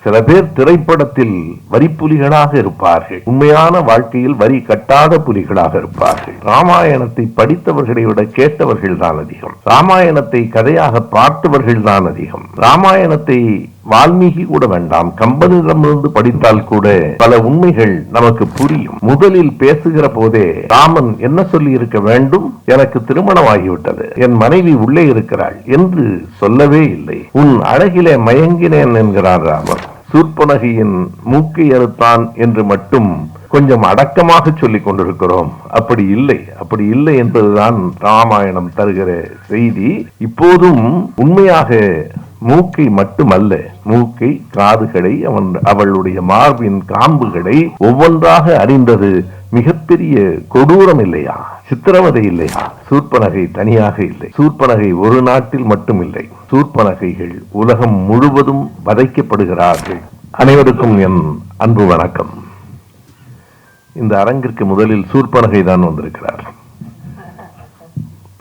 சில பேர் திரைப்படத்தில் வரி புலிகளாக இருப்பார்கள், உண்மையான வாழ்க்கையில் வரி கட்டாத புலிகளாக இருப்பார்கள். ராமாயணத்தை படித்தவர்களை விட கேட்டவர்கள் தான் அதிகம். ராமாயணத்தை கதையாக பார்த்தவர்கள் தான் அதிகம். ராமாயணத்தை வால்மீகி கூட வேண்டாம், கம்பனிடமிருந்து படித்தால் கூட பல உண்மைகள் நமக்கு புரியும். முதலில் பேசுகிற போதே ராமன் என்ன சொல்லி இருக்க வேண்டும்? எனக்கு திருமணமாகிவிட்டது, என் மனைவி உள்ளே இருக்கிறாள் என்று சொல்லவே இல்லை. உன் அழகிலே மயங்கினேன் என்கிறார் ராமன். சூர்பனகையின் மூக்கை அறுத்தான் என்று மட்டும் கொஞ்சம் அடக்கமாக சொல்லிக் கொண்டிருக்கிறோம். அப்படி இல்லை என்பதுதான் ராமாயணம் தருகிற செய்தி. இப்போதும் உண்மையாக மூக்கை மட்டுமல்ல, மூக்கை, காதுகளை, அவளுடைய மார்பின் காம்புகளை ஒவ்வொன்றாக அறிந்தது மிகப்பெரிய கொடூரம் இல்லையா? சித்திரவதை இல்லையா? சூர்பனகை தனியாக இல்லை. சூர்பனகை ஒரு நாட்டில் மட்டும் இல்லை, சூர்பனகைகள் உலகம் முழுவதும் வதைக்கப்படுகிறார்கள். அனைவருக்கும் என் அன்பு வணக்கம். இந்த அரங்கிற்கு முதலில் சூர்பனகை தான் வந்திருக்கிறார்.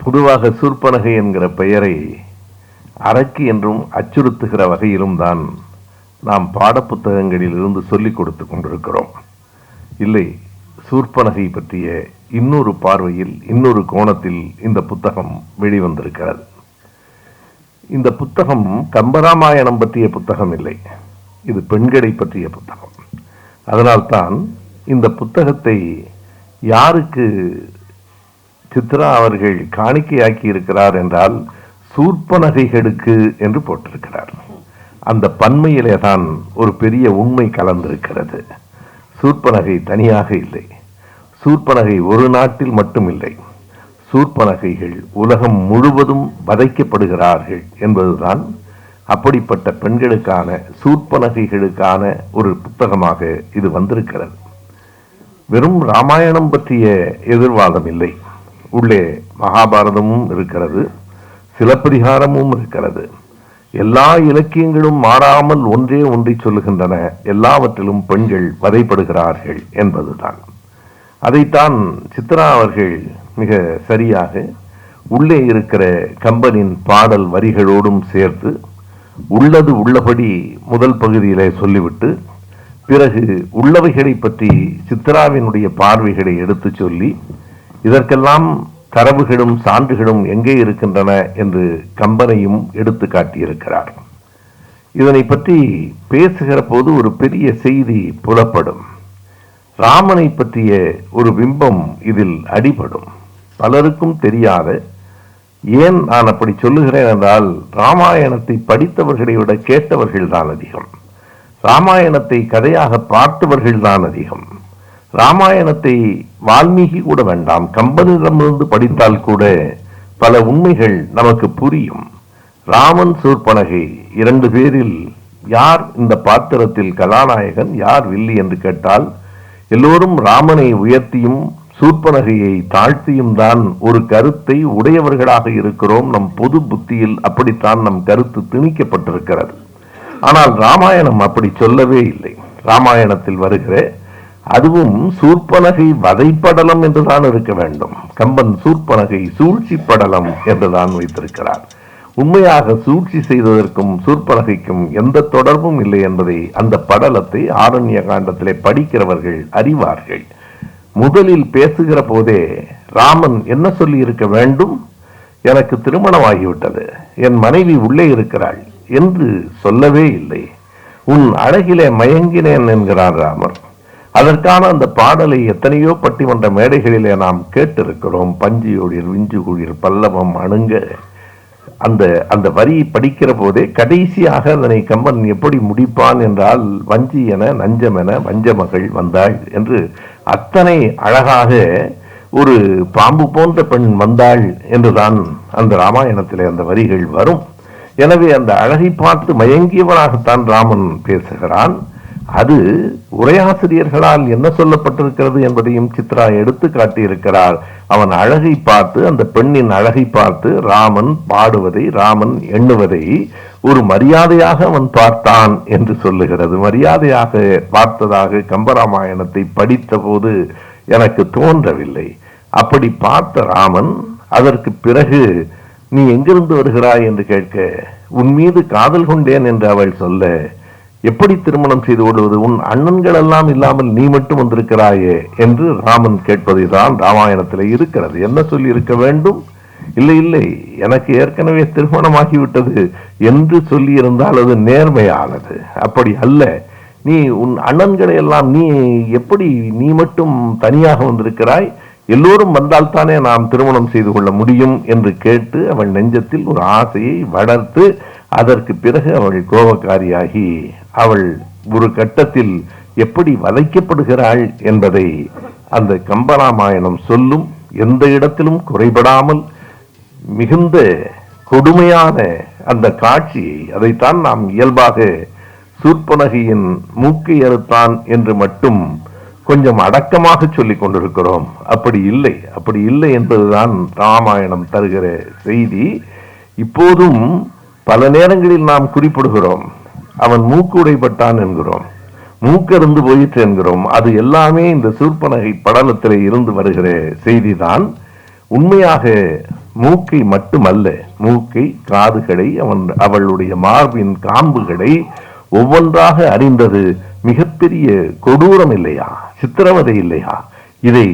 பொதுவாக சூர்பனகை என்கிற பெயரை அரக்கி என்றும் அச்சுறுத்துகிற வகையிலும் தான் நாம் பாடப்புத்தகங்களில் இருந்து சொல்லிக் கொடுத்து கொண்டிருக்கிறோம். இல்லை, சூர்பனகை பற்றிய இன்னொரு பார்வையில், இன்னொரு கோணத்தில் இந்த புத்தகம் வெளிவந்திருக்கிறது. இந்த புத்தகம் கம்பராமாயணம் பற்றிய புத்தகம் இல்லை, இது பெண்களை பற்றிய புத்தகம். அதனால்தான் இந்த புத்தகத்தை யாருக்கு சித்ரா அவர்கள் காணிக்கையாக்கி இருக்கிறார் என்றால் சூர்பனகைகளுக்கு என்று போட்டிருக்கிறார். அந்த பன்மையிலே தான் ஒரு பெரிய உண்மை கலந்திருக்கிறது. சூர்பனகை தனியாக இல்லை, சூர்பனகை ஒரு நாட்டில் மட்டும் இல்லை, சூர்பனகைகள் உலகம் முழுவதும் வதைக்கப்படுகிறார்கள் என்பதுதான் அப்படிப்பட்ட பெண்களுக்கான, சூர்பனகைகளுக்கான ஒரு புத்தகமாக இது வந்திருக்கிறது. வெறும் ராமாயணம் பற்றிய எதிர்வாதம் இல்லை, உள்ளே மகாபாரதமும் இருக்கிறது, சிலப்பதிகாரமும் இருக்கிறது. எல்லா இலக்கியங்களும் மாறாமல் ஒன்றே ஒன்றை சொல்லுகின்றன, எல்லாவற்றிலும் பெண்கள் வதைப்படுகிறார்கள் என்பதுதான். அதைத்தான் சித்ரா அவர்கள் மிக சரியாக உள்ளே இருக்கிற கம்பனின் பாடல் வரிகளோடும் சேர்த்து உள்ளது உள்ளபடி முதல் பகுதியிலே சொல்லிவிட்டு, பிறகு உள்ளவைகளை பற்றி சித்ராவினுடைய பார்வைகளை எடுத்து சொல்லி, இதற்கெல்லாம் தரவுகளும் சான்றுகளும் எங்கே இருக்கின்றன என்று கம்பனையும் எடுத்து காட்டியிருக்கிறார். இதனை பற்றி பேசுகிற போது ஒரு பெரிய செய்தி புலப்படும். ராமனை பற்றிய ஒரு பிம்பம் இதில் அடிபடும். பலருக்கும் தெரியாத, ஏன் நான் அப்படி சொல்லுகிறேன் என்றால், ராமாயணத்தை படித்தவர்களை விட கேட்டவர்கள் தான் அதிகம். ராமாயணத்தை கதையாக பார்த்தவர்கள் தான் அதிகம். ராமாயணத்தை வால்மீகி கூட வேண்டாம், கம்பனிடமிருந்து படித்தால் கூட பல உண்மைகள் நமக்கு புரியும். ராமன், சூர்பனகை இரண்டு பேரில் யார் இந்த பாத்திரத்தில் கதாநாயகன், யார் வில்லி என்று கேட்டால் எல்லோரும் ராமனை உயர்த்தியும் சூர்பனகையை தாழ்த்தியும் தான் ஒரு கருத்தை உடையவர்களாக இருக்கிறோம். நம் பொது புத்தியில் அப்படித்தான் நம் கருத்து திணிக்கப்பட்டிருக்கிறது. ஆனால் ராமாயணம் அப்படி சொல்லவே இல்லை. ராமாயணத்தில் வருகிற, அதுவும் சூர்பனகை வதைப்படலம் என்றுதான் இருக்க வேண்டும். கம்பன் சூர்பனகை சூழ்ச்சி படலம் என்றுதான் வைத்திருக்கிறார். உண்மையாக சூழ்ச்சி செய்ததற்கும் சூர்பனகைக்கும் எந்த தொடர்பும் இல்லை என்பதை அந்த படலத்தை ஆரண்ய காண்டத்திலே படிக்கிறவர்கள் அறிவார்கள். முதலில் பேசுகிற போதே ராமன் என்ன சொல்லி இருக்க வேண்டும்? எனக்கு திருமணமாகிவிட்டது, என் மனைவி உள்ளே இருக்கிறாள் என்று சொல்லவே இல்லை. உன் அழகிலே மயங்கினேன் என்கிறார் ராமர். அதற்கான அந்த பாடலை எத்தனையோ பட்டிமன்ற மேடைகளிலே நாம் கேட்டிருக்கிறோம். பஞ்சியோடிர் விஞ்சுகுளிர் பல்லவம் அணுங்க, அந்த வரியை படிக்கிற போதே கடைசியாக அதனை கம்பன் எப்படி முடிப்பான் என்றால், வஞ்சி என நஞ்சமென வஞ்சமகள் வந்தாள் என்று அத்தனை அழகாக ஒரு பாம்பு போன்ற பெண் வந்தாள் என்றுதான் அந்த ராமாயணத்திலே அந்த வரிகள் வரும். எனவே அந்த அழகை பார்த்து மயங்கியவனாகத்தான் ராமன் பேசுகிறான். அது உரையாசிரியர்களால் என்ன சொல்லப்பட்டிருக்கிறது என்பதையும் சித்ரா எடுத்து காட்டியிருக்கிறார். அவன் அழகை பார்த்து, அந்த பெண்ணின் அழகை பார்த்து ராமன் பாடுவதை, ராமன் எண்ணுவதை ஒரு மரியாதையாக அவன் பார்த்தான் என்று சொல்லுகிறது. மரியாதையாக பார்த்ததாக கம்பராமாயணத்தை படித்த போது எனக்கு தோன்றவில்லை. அப்படி பார்த்த ராமன் அதற்கு பிறகு நீ எங்கிருந்து வருகிறாய் என்று கேட்க, உன் மீது காதல் கொண்டேன் என்று அவள் சொல்ல, எப்படி திருமணம் செய்து கொள்வது? உன் அண்ணன்கள் எல்லாம் இல்லாமல் நீ மட்டும் வந்திருக்கிறாயே என்று ராமன் கேட்பதுதான் ராமாயணத்தில் இருக்கிறது. என்ன சொல்லி இருக்க வேண்டும்? இல்லை இல்லை, எனக்கு ஏற்கனவே திருமணமாகிவிட்டது என்று சொல்லி இருந்தால் அது நேர்மையானது. அப்படி அல்ல. நீ உன் அண்ணன்களை எல்லாம் நீ எப்படி நீ மட்டும் தனியாக வந்திருக்கிறாய்? எல்லோரும் வந்தால்தானே நாம் திருமணம் செய்து கொள்ள முடியும் என்று கேட்டு அவள் நெஞ்சத்தில் ஒரு ஆசையை வளர்த்து அதற்கு பிறகு அவள் கோபக்காரியாகி அவள் ஒரு கட்டத்தில் எப்படி வதைக்கப்படுகிறாள் என்பதை அந்த கம்பராமாயணம் சொல்லும். எந்த இடத்திலும் குறைபடாமல் மிகுந்த கொடுமையான அந்த காட்சியை, அதைத்தான் நாம் இயல்பாக சூர்பனகையின் மூக்கை அறுத்தான் என்று மட்டும் கொஞ்சம் அடக்கமாக சொல்லிக் கொண்டிருக்கிறோம். அப்படி இல்லை என்பதுதான் ராமாயணம் தருகிற செய்தி. இப்போதும் பல நேரங்களில் நாம் குறிப்பிடுகிறோம், அவன் மூக்கு உடைப்பட்டான் என்கிறோம், மூக்கருந்து போயிற்று என்கிறோம். அது எல்லாமே இந்த சூர்பனகை படலத்திலே இருந்து வருகிற செய்திதான். உண்மையாக மூக்கை மட்டுமல்ல, மூக்கை, காதுகளை, அவளுடைய மார்பின் காம்புகளை ஒவ்வொன்றாக அறிந்தது மிகப்பெரிய கொடூரம் இல்லையா? சித்திரவதை இல்லையா? இதை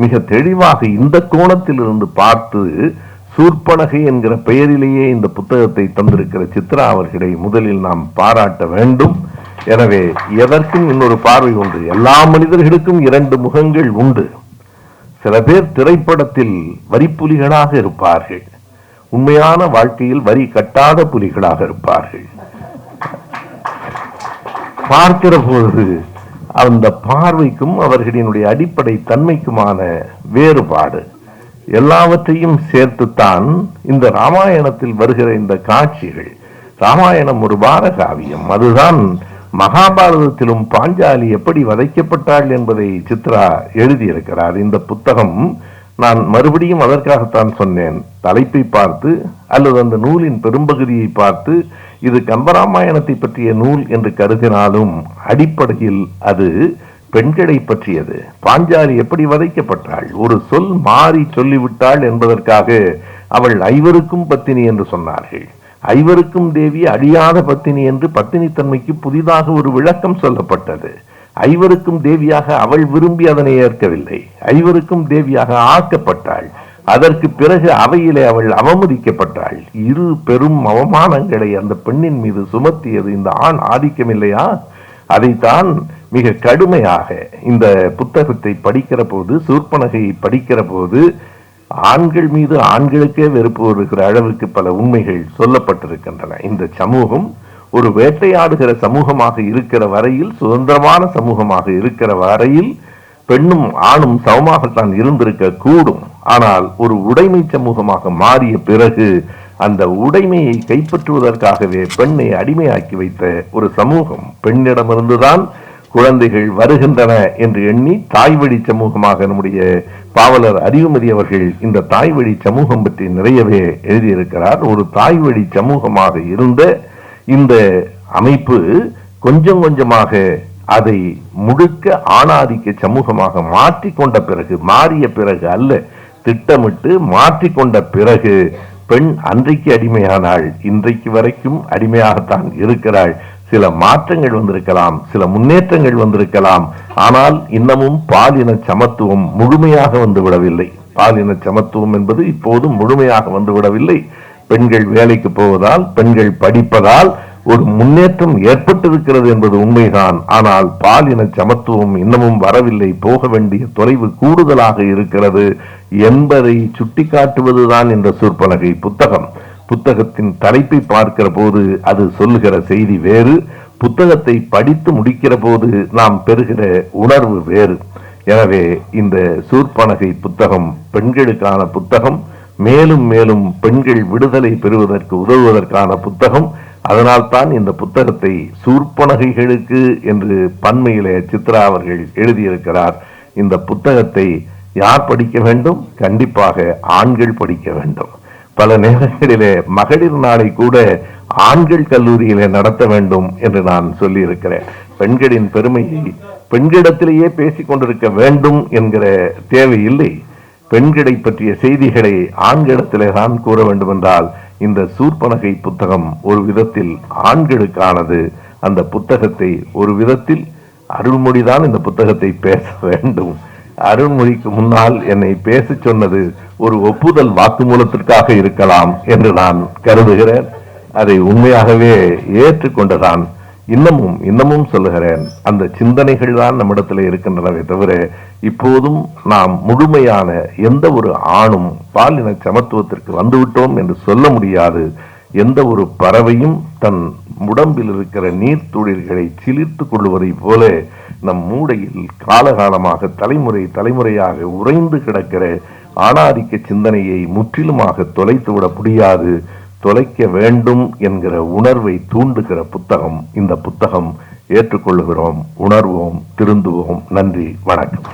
மிக தெளிவாக இந்த கோணத்தில் இருந்து பார்த்து சூர்பனகை என்கிற பெயரிலேயே இந்த புத்தகத்தை தந்திருக்கிற சித்ரா அவர்களை முதலில் நாம் பாராட்ட வேண்டும். எனவே எதற்கும் இன்னொரு பார்வை உண்டு. எல்லா மனிதர்களுக்கும் இரண்டு முகங்கள் உண்டு. சில பேர் திரைப்படத்தில் வரிப்புலிகளாக இருப்பார்கள், உண்மையான வாழ்க்கையில் வரி கட்டாத புலிகளாக இருப்பார்கள். பார்க்கிற போது அந்த பார்வைக்கும் அவர்களினுடைய அடிப்படை தன்மைக்குமான வேறுபாடு எல்லாவற்றையும் சேர்த்துத்தான் இந்த ராமாயணத்தில் வருகிற இந்த காட்சிகள். ராமாயணம் ஒரு பாரகாவியம். அதுதான் மகாபாரதத்திலும் பாஞ்சாலி எப்படி வதைக்கப்பட்டாள் என்பதை சித்ரா எழுதியிருக்கிறார். இந்த புத்தகம் நான் மறுபடியும் அதற்காகத்தான் சொன்னேன், தலைப்பை பார்த்து அல்லது அந்த நூலின் பெரும்பகுதியை பார்த்து இது கம்பராமாயணத்தை பற்றிய நூல் என்று கருதினாலும் அடிப்படையில் அது பெண்களை பற்றியது. பாஞ்சாலி எப்படி வதைக்கப்பட்டாள்? ஒரு சொல் மாறி சொல்லிவிட்டாள் என்பதற்காக அவள் ஐவருக்கும் பத்தினி என்று சொன்னார்கள். ஐவருக்கும் தேவி அழியாத பத்தினி என்று பத்தினித்தன்மைக்கு புதிதாக ஒரு விளக்கம் சொல்லப்பட்டது. ஐவருக்கும் தேவியாக அவள் விரும்பி அதனை ஏற்கவில்லை. ஐவருக்கும் தேவியாக ஆக்கப்பட்டாள். அதற்கு பிறகு அவையிலே அவள் அவமதிக்கப்பட்டாள். இரு பெரும் அவமானங்களை அந்த பெண்ணின் மீது சுமத்தியது இந்த ஆண் ஆதிக்கம் இல்லையா? அதைத்தான் மிக கடுமையாக இந்த புத்தகத்தை படிக்கிற போது, சூர்பனகையை படிக்கிற போது ஆண்கள் மீது ஆண்களுக்கே வெறுப்பு வருகிற அளவுக்கு பல உண்மைகள் சொல்லப்பட்டிருக்கின்றன. இந்த சமூகம் ஒரு வேட்டையாடுகிற சமூகமாக இருக்கிற வரையில், சுதந்திரமான சமூகமாக இருக்கிற வரையில் பெண்ணும் ஆணும் சமமாகத்தான் இருந்திருக்க கூடும். ஆனால் ஒரு உடைமை சமூகமாக மாறிய பிறகு அந்த உடைமையை கைப்பற்றுவதற்காகவே பெண்ணை அடிமையாக்கி வைத்த ஒரு சமூகம். பெண்ணிடமிருந்துதான் குழந்தைகள் வருகின்றன என்று எண்ணி தாய் வழி சமூகமாக நம்முடைய பாவலர் அறிவுமதி அவர்கள் இந்த தாய் வழி சமூகம் பற்றி நிறையவே எழுதியிருக்கிறார். ஒரு தாய் வழி சமூகமாக இருந்த இந்த அமைப்பு கொஞ்சம் கொஞ்சமாக அதை முழுக்க ஆணாதிக்க சமூகமாக மாற்றிக்கொண்ட பிறகு, மாறிய பிறகு அல்ல, திட்டமிட்டு மாற்றிக்கொண்ட பிறகு பெண் அன்றைக்கு அடிமையானாள், இன்றைக்கு வரைக்கும் அடிமையாகத்தான் இருக்கிறாள். சில மாற்றங்கள் வந்திருக்கலாம், சில முன்னேற்றங்கள் வந்திருக்கலாம், ஆனால் இன்னமும் பாலின சமத்துவம் முழுமையாக வந்துவிடவில்லை. பாலின சமத்துவம் என்பது இப்போது முழுமையாக வந்துவிடவில்லை. பெண்கள் வேலைக்கு போவதால், பெண்கள் படிப்பதால் ஒரு முன்னேற்றம் ஏற்பட்டிருக்கிறது என்பது உண்மைதான். ஆனால் பாலின சமத்துவம் இன்னமும் வரவில்லை, போக வேண்டிய தொலைவு கூடுதலாக இருக்கிறது என்பதை சுட்டிக்காட்டுவதுதான் இந்த சூர்பனகை புத்தகம். புத்தகத்தின் தலைப்பை பார்க்கிற போது அது சொல்லுகிற செய்தி வேறு, புத்தகத்தை படித்து முடிக்கிற போது நாம் பெறுகிற உணர்வு வேறு. எனவே இந்த சூர்பனகை புத்தகம் பெண்களுக்கான புத்தகம், மேலும் மேலும் பெண்கள் விடுதலை பெறுவதற்கு உதவுவதற்கான புத்தகம். அதனால்தான் இந்த புத்தகத்தை சூர்பனகைகளுக்கு என்று பன்மையிலே சித்ரா அவர்கள் எழுதியிருக்கிறார். இந்த புத்தகத்தை யார் படிக்க வேண்டும்? கண்டிப்பாக ஆண்கள் படிக்க வேண்டும். பல நேரங்களிலே மகளிர் நாளை கூட ஆண்கள் கல்லூரியிலே நடத்த வேண்டும் என்று நான் சொல்லி இருக்கிறேன். பெண்களின் பெருமையை பெண்களிடத்திலேயே பேசிக் கொண்டிருக்க வேண்டும் என்கிற தேவையில்லை. பெண்களை பற்றிய செய்திகளை ஆண்களிடத்திலே தான் கூற வேண்டும் என்றால் இந்த சூர்பனகை புத்தகம் ஒரு விதத்தில் ஆண்களுக்கானது. அந்த புத்தகத்தை ஒரு விதத்தில் அருள்மொழிதான் இந்த புத்தகத்தை பேச வேண்டும். அருள்மொழிக்கு முன்னால் என்னை பேச சொன்னது ஒரு ஒப்புதல் வாக்குமூலத்திற்காக இருக்கலாம் என்று நான் கருதுகிறேன். அதை உண்மையாகவே ஏற்றுக்கொண்டதான் இன்னமும் சொல்லுகிறேன். அந்த சிந்தனைகள் தான் நம்மிடத்தில் இருக்கின்றனவே தவிர இப்போதும் நாம் முழுமையான எந்த ஒரு ஆணும் பாலின சமத்துவத்திற்கு வந்துவிட்டோம் என்று சொல்ல முடியாது. எந்த ஒரு பறவையும் தன் உடம்பில் இருக்கிற நீர்த்துளிர்களை சிலிர்த்துக் கொள்வதை போல நம் மூளையில் காலகாலமாக தலைமுறையாக உறைந்து கிடக்கிற ஆணாதிக்க சிந்தனையை முற்றிலுமாக தொலைத்துவிட முடியாது. தொலைக்க வேண்டும் என்கிற உணர்வை தூண்டுகிற புத்தகம் இந்த புத்தகம். ஏற்றுக்கொள்கிறோம், உணர்வோம், திருந்துவோம். நன்றி, வணக்கம்.